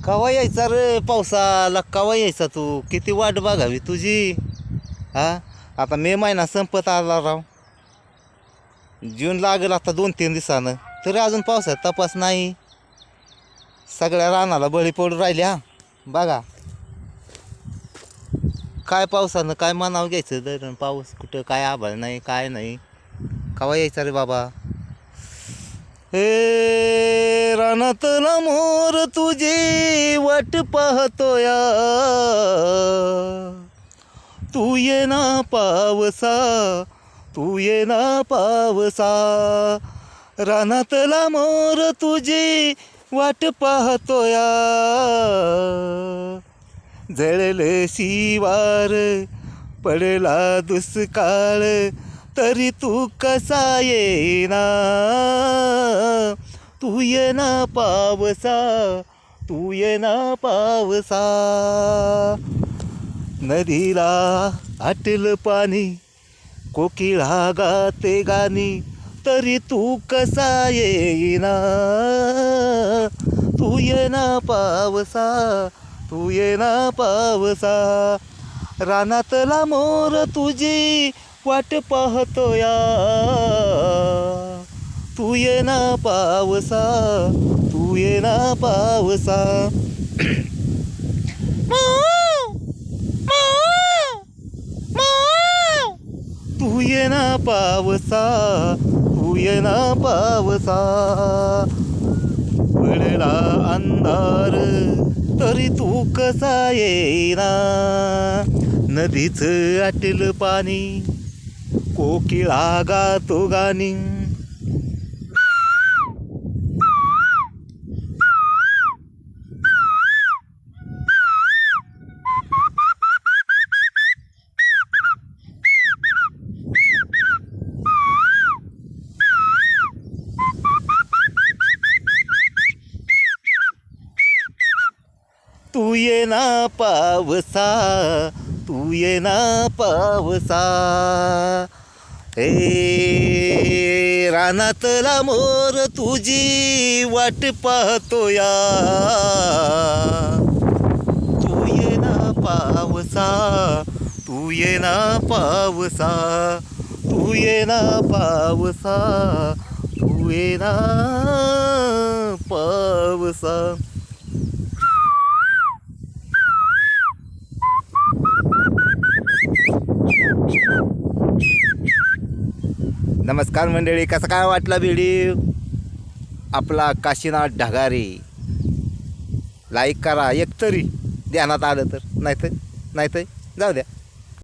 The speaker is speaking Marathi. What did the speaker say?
कवा यायचा रे पावसाला? कवा यायचा तू? किती वाट बघावी तुझी? हा, आता मे महिना संपत आला राव. जून लागेल आता 2-3 दिवसानं, तरी अजून पावसाचा तपास नाही. सगळ्या रानाला बळी पडून राहिल्या बघा. काय पावसानं काय मनावं घ्यायचं दर? पाऊस कुठं, काय आभाळ नाही, काय नाही. कवा यायचा रे बाबा? हे रानातला मोर तुझी वाट पाहतोया, तू ये ना पावसा, तू ये ना पावसा. रानातला मोर तुझी वाट पाहतोया, जळले शिवार पडला दुष्काळ, तरी तू कसा येईना. तू ये ना पावसा, तू ये ना पावसा. नदीला आटलं पाणी, कोकिळा गाते गाणी, तरी तू कसा येईना. तू ये ना पावसा, तू ये ना पावसा. रानातला मोर तुझी वाट पाहतोया, तू ये ना पावसा, तू ये ना पावसा. तू ये ना पावसा, तू ये ना पावसा. पडला अंधार तरी तू कसा येईना. नदीचं आटलं पाणी, कोकिळा गातो गाणी. तू ये ना पावसा, तू ये ना पावसा. हे रानातला मोर तुझी वाट पाहतोया, तू ये ना पावसा, तू ये ना पावसा. तू ये ना पावसा, तू ये ना पावसा. नमस्कार मंडळी, कसा काय वाटला व्हिडिओ आपला? काशीनाथ ढगारे. लाईक करा एक तरी, ध्यानात आलं तर. नाही तर जाऊ द्या.